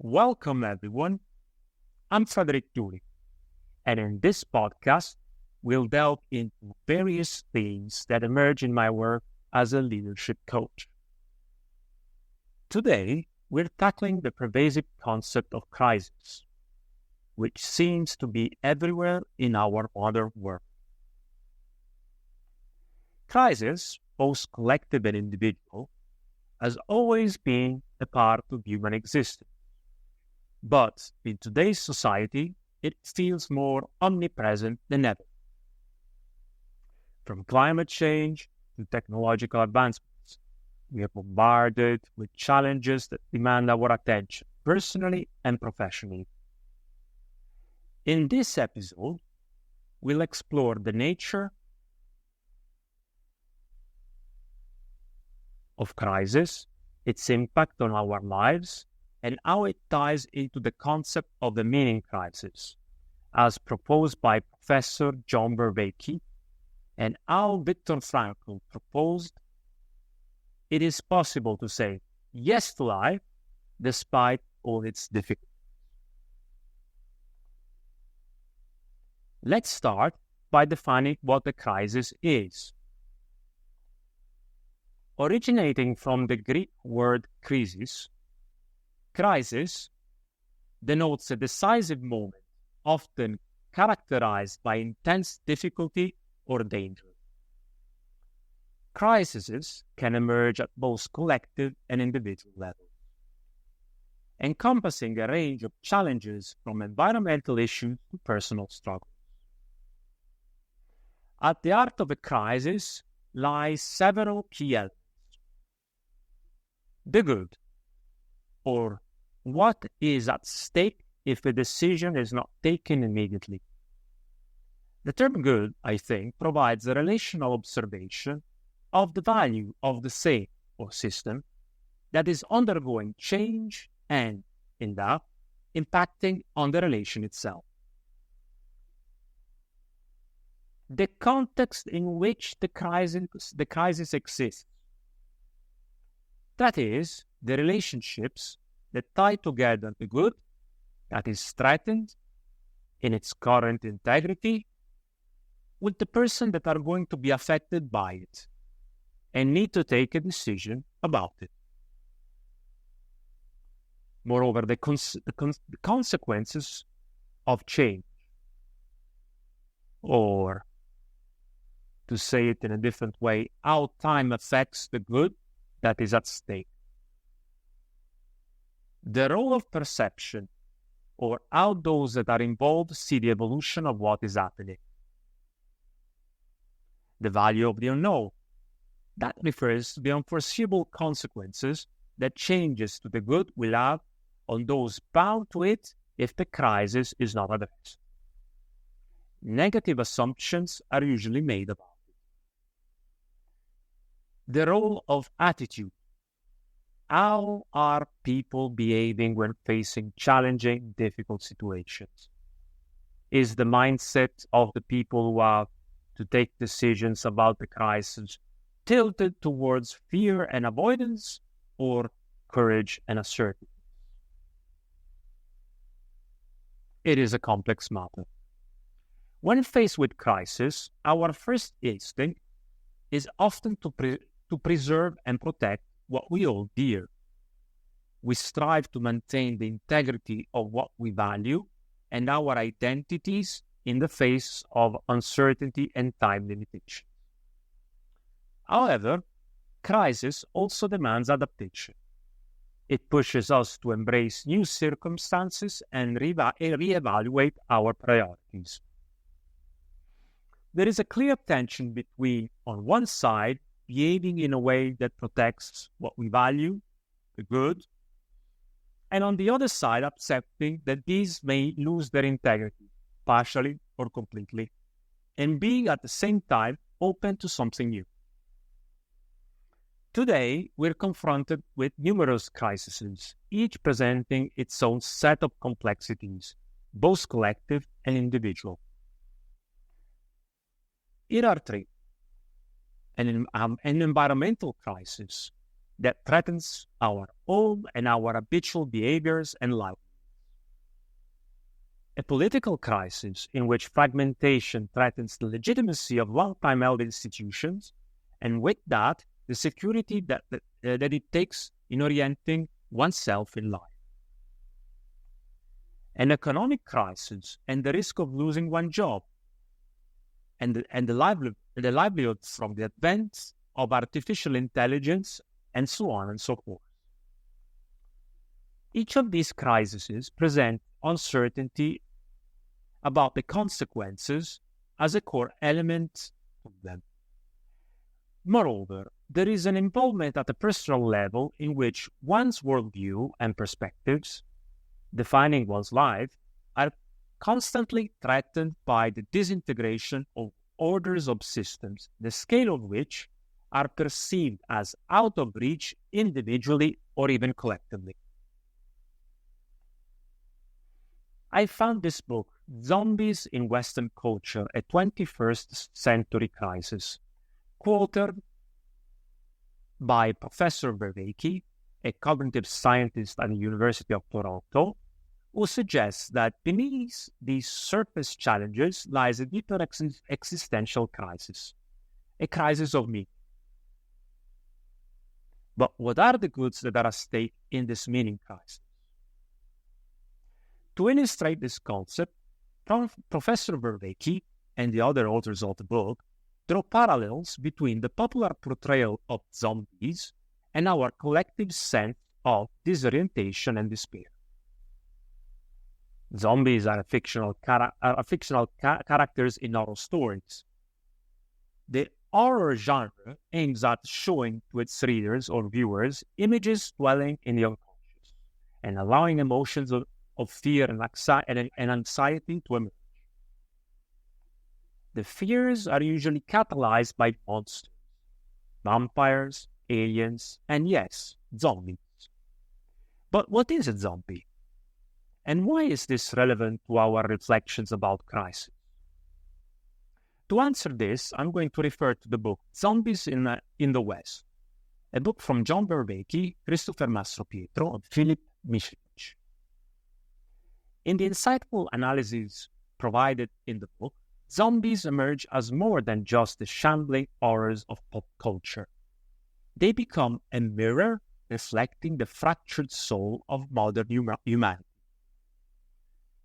Welcome, everyone. I'm Frederick Duri, and in this podcast, we'll delve into various themes that emerge in my work as a leadership coach. Today, we're tackling the pervasive concept of crisis, which seems to be everywhere in our modern world. Crisis, both collective and individual, has always been a part of human existence. But in today's society, it feels more omnipresent than ever. From climate change to technological advancements, we are bombarded with challenges that demand our attention, personally and professionally. In this episode, we'll explore the nature of crisis, its impact on our lives, and how it ties into the concept of the meaning crisis, as proposed by Professor John Vervaeke, and how Viktor Frankl proposed it is possible to say yes to life despite all its difficulties. Let's start by defining what a crisis is. Originating from the Greek word krisis, crisis denotes a decisive moment, often characterized by intense difficulty or danger. Crises can emerge at both collective and individual levels, encompassing a range of challenges from environmental issues to personal struggles. At the heart of a crisis lies several key elements. The good, or what is at stake if a decision is not taken immediately. The term good, I think, provides a relational observation of the value of the same or system that is undergoing change and, in that, impacting on the relation itself. The context in which the crisis exists. That is, the relationships that tie together the good that is threatened in its current integrity with the person that are going to be affected by it and need to take a decision about it. Moreover, the consequences of change, or to say it in a different way, how time affects the good that is at stake. The role of perception, or how those that are involved see the evolution of what is happening. The value of the unknown. That refers to the unforeseeable consequences that changes to the good will have on those bound to it if the crisis is not addressed. Negative assumptions are usually made about it. The role of attitude. How are people behaving when facing challenging, difficult situations? Is the mindset of the people who have to take decisions about the crisis tilted towards fear and avoidance, or courage and assertiveness? It is a complex matter. When faced with crisis, our first instinct is often to preserve and protect what we hold dear. We strive to maintain the integrity of what we value and our identities in the face of uncertainty and time limitations. However, crisis also demands adaptation. It pushes us to embrace new circumstances and reevaluate our priorities. There is a clear tension between, on one side, behaving in a way that protects what we value, the good, and on the other side, accepting that these may lose their integrity, partially or completely, and being at the same time open to something new. Today, we're confronted with numerous crises, each presenting its own set of complexities, both collective and individual. Here are three. An environmental crisis, that threatens our own and our habitual behaviors and life. A political crisis in which fragmentation threatens the legitimacy of long-time held institutions, and with that, the security that it takes in orienting oneself in life. An economic crisis and the risk of losing one job, and the livelihood from the advent of artificial intelligence, and so on and so forth. Each of these crises present uncertainty about the consequences as a core element of them. Moreover, there is an involvement at a personal level in which one's worldview and perspectives, defining one's life, are constantly threatened by the disintegration of orders of systems, the scale of which are perceived as out of reach individually or even collectively. I found this book, Zombies in Western Culture, a 21st Century Crisis, quoted by Professor Vervaeke, a cognitive scientist at the University of Toronto, who suggests that beneath these surface challenges lies a deeper existential crisis, a crisis of meaning. But what are the goods that are at stake in this meaning crisis? To illustrate this concept, Professor Vervaeke and the other authors of the book draw parallels between the popular portrayal of zombies and our collective sense of disorientation and despair. Zombies are fictional characters in horror stories. The horror genre aims at showing to its readers or viewers images dwelling in the unconscious and allowing emotions of fear and anxiety to emerge. The fears are usually catalyzed by monsters, vampires, aliens, and yes, zombies. But what is a zombie? And why is this relevant to our reflections about crisis? To answer this, I'm going to refer to the book Zombies in the West, a book from John Vervaeke, Christopher Mastropietro, and Philip Michalowicz. In the insightful analysis provided in the book, zombies emerge as more than just the shambling horrors of pop culture. They become a mirror reflecting the fractured soul of modern humanity.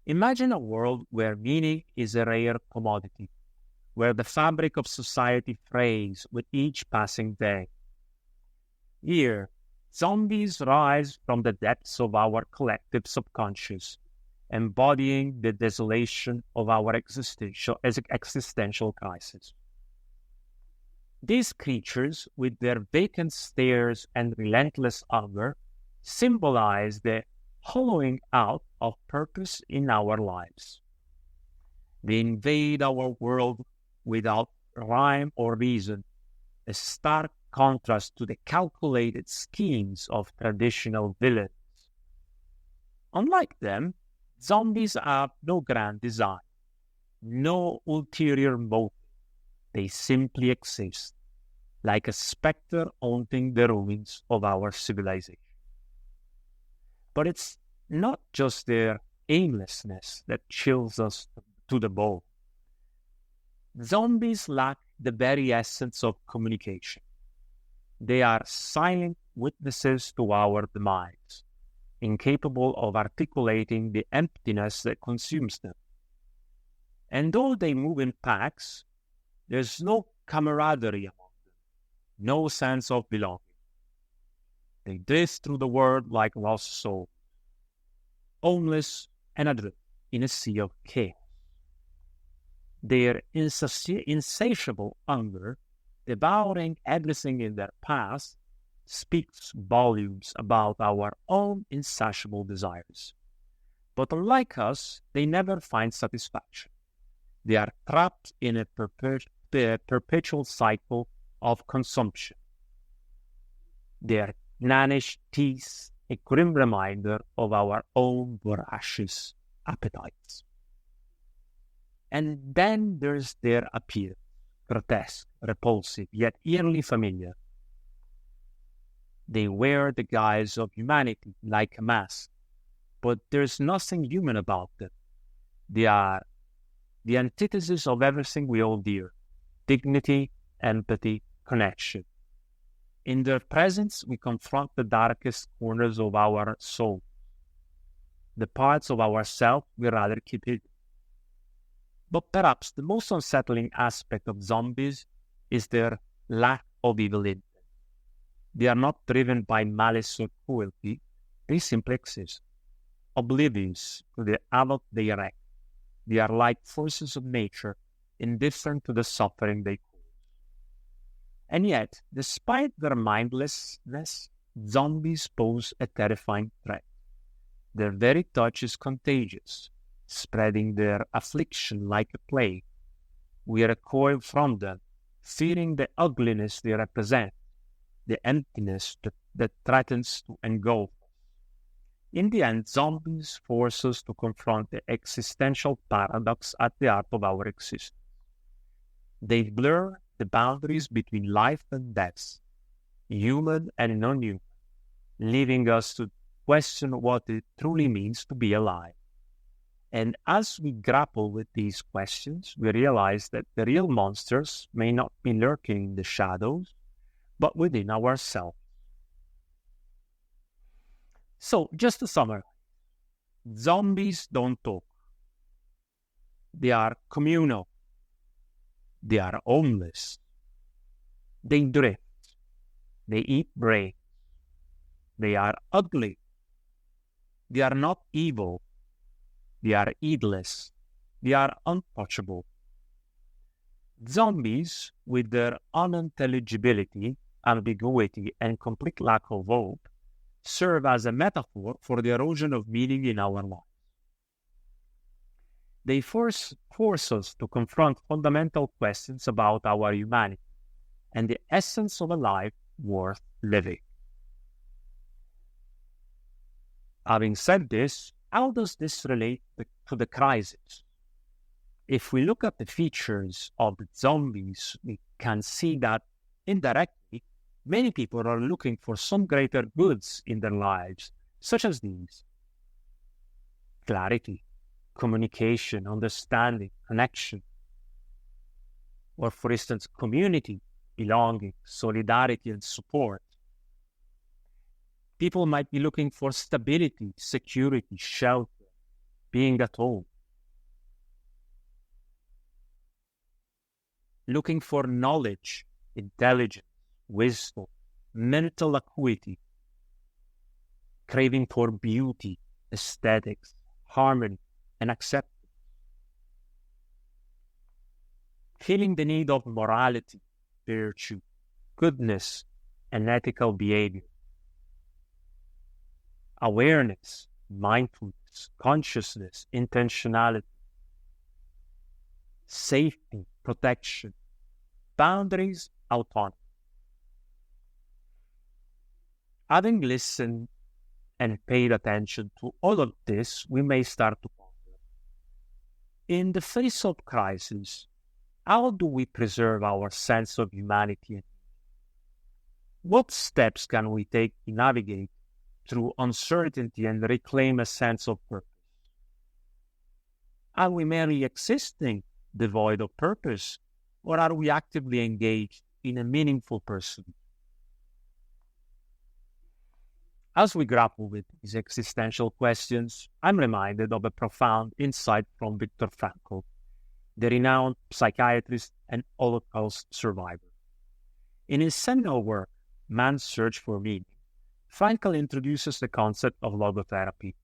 Imagine a world where meaning is a rare commodity, where the fabric of society frays with each passing day. Here, zombies rise from the depths of our collective subconscious, embodying the desolation of our existential crisis. These creatures, with their vacant stares and relentless hunger, symbolize the hollowing out of purpose in our lives. They invade our world without rhyme or reason, a stark contrast to the calculated schemes of traditional villains. Unlike them, zombies have no grand design, no ulterior motive. They simply exist, like a specter haunting the ruins of our civilization. But it's not just their aimlessness that chills us to the bone. Zombies lack the very essence of communication. They are silent witnesses to our demise, incapable of articulating the emptiness that consumes them. And though they move in packs, there's no camaraderie among them, no sense of belonging. They drift through the world like lost souls, homeless and adrift in a sea of chaos. Their insatiable hunger, devouring everything in their path, speaks volumes about our own insatiable desires. But unlike us, they never find satisfaction. They are trapped in a perpetual cycle of consumption. Their gnashed teeth, a grim reminder of our own voracious appetites. And then there's their appearance, grotesque, repulsive, yet eerily familiar. They wear the guise of humanity like a mask, but there's nothing human about them. They are the antithesis of everything we hold dear: dignity, empathy, connection. In their presence, we confront the darkest corners of our soul, the parts of ourselves we rather keep hidden. But perhaps the most unsettling aspect of zombies is their lack of evil intent. They are not driven by malice or cruelty, they simply exist, oblivious to the havoc they wreak. They are like forces of nature, indifferent to the suffering they cause. And yet, despite their mindlessness, zombies pose a terrifying threat. Their very touch is contagious, spreading their affliction like a plague. We recoil from them, fearing the ugliness they represent, the emptiness that threatens to engulf us. In the end, zombies force us to confront the existential paradox at the heart of our existence. They blur the boundaries between life and death, human and non-human, leaving us to question what it truly means to be alive. And as we grapple with these questions, we realize that the real monsters may not be lurking in the shadows, but within ourselves. So, just to summarize, zombies don't talk. They are communal. They are homeless. They drift. They eat brains. They are ugly. They are not evil. They are heedless. They are untouchable. Zombies, with their unintelligibility, ambiguity, and complete lack of hope, serve as a metaphor for the erosion of meaning in our lives. They force us to confront fundamental questions about our humanity and the essence of a life worth living. Having said this, how does this relate to the crisis? If we look at the features of the zombies, we can see that indirectly, many people are looking for some greater goods in their lives, such as these: clarity, communication, understanding, connection, or for instance, community, belonging, solidarity, and support. People might be looking for stability, security, shelter, being at home. Looking for knowledge, intelligence, wisdom, mental acuity, craving for beauty, aesthetics, harmony, and acceptance. Feeling the need of morality, virtue, goodness, and ethical behavior. Awareness, mindfulness, consciousness, intentionality, safety, protection, boundaries, autonomy. Having listened and paid attention to all of this, we may start to ponder. In the face of crisis, how do we preserve our sense of humanity? What steps can we take to navigate through uncertainty and reclaim a sense of purpose? Are we merely existing devoid of purpose, or are we actively engaged in a meaningful pursuit? As we grapple with these existential questions, I'm reminded of a profound insight from Viktor Frankl, the renowned psychiatrist and Holocaust survivor. In his seminal work, Man's Search for Meaning, Frankl introduces the concept of logotherapy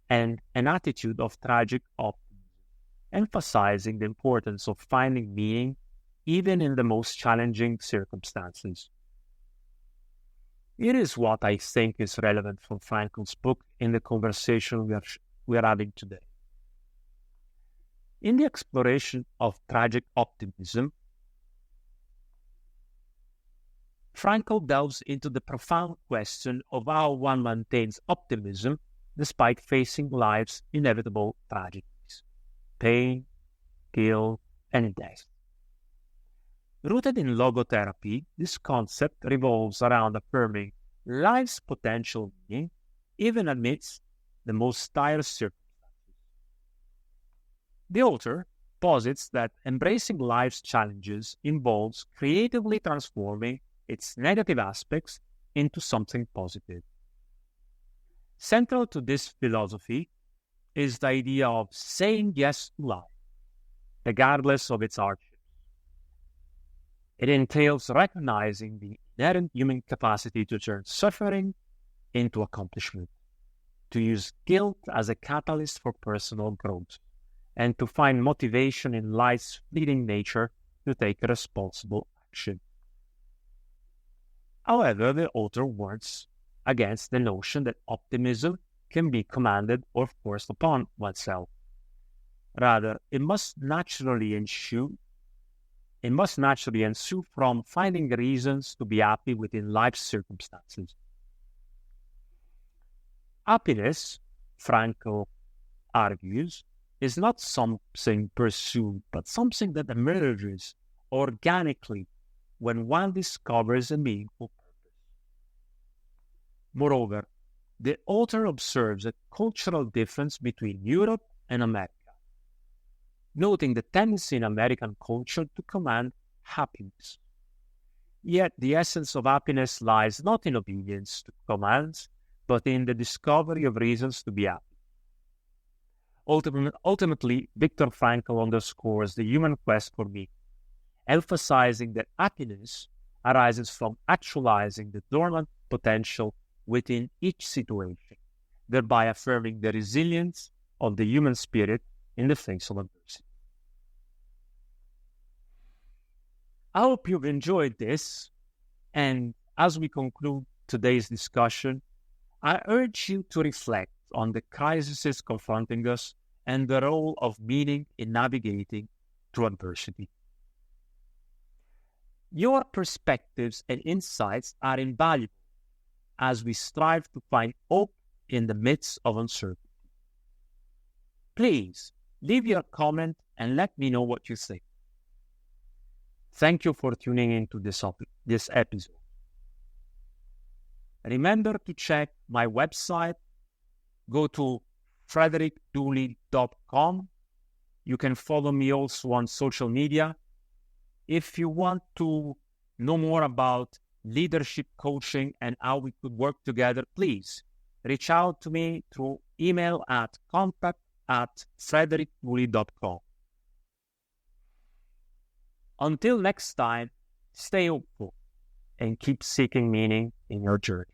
and an attitude of tragic optimism, emphasizing the importance of finding meaning even in the most challenging circumstances. Here is what I think is relevant from Frankl's book in the conversation we are having today. In the exploration of tragic optimism, Frankl delves into the profound question of how one maintains optimism despite facing life's inevitable tragedies: pain, guilt, and death. Rooted in logotherapy, this concept revolves around affirming life's potential meaning even amidst the most dire circumstances. The author posits that embracing life's challenges involves creatively transforming its negative aspects into something positive. Central to this philosophy is the idea of saying yes to life, regardless of its hardships. It entails recognizing the inherent human capacity to turn suffering into accomplishment, to use guilt as a catalyst for personal growth, and to find motivation in life's fleeting nature to take responsible action. However, the author warns against the notion that optimism can be commanded or forced upon oneself. Rather, it must naturally ensue from finding reasons to be happy within life's circumstances. Happiness, Frankl argues, is not something pursued, but something that emerges organically when one discovers a meaningful purpose. Moreover, the author observes a cultural difference between Europe and America, noting the tendency in American culture to command happiness. Yet the essence of happiness lies not in obedience to commands, but in the discovery of reasons to be happy. Ultimately, Viktor Frankl underscores the human quest for meaning, emphasizing that happiness arises from actualizing the dormant potential within each situation, thereby affirming the resilience of the human spirit in the face of adversity. I hope you've enjoyed this, and as we conclude today's discussion, I urge you to reflect on the crises confronting us and the role of meaning in navigating through adversity. Your perspectives and insights are invaluable as we strive to find hope in the midst of uncertainty. Please leave your comment and let me know what you think. Thank you for tuning into this episode. Remember to check my website. Go to frederickdooley.com. You can follow me also on social media. If you want to know more about leadership coaching and how we could work together, please reach out to me through email at contact@frederickdooley.com. Until next time, stay hopeful and keep seeking meaning in your journey.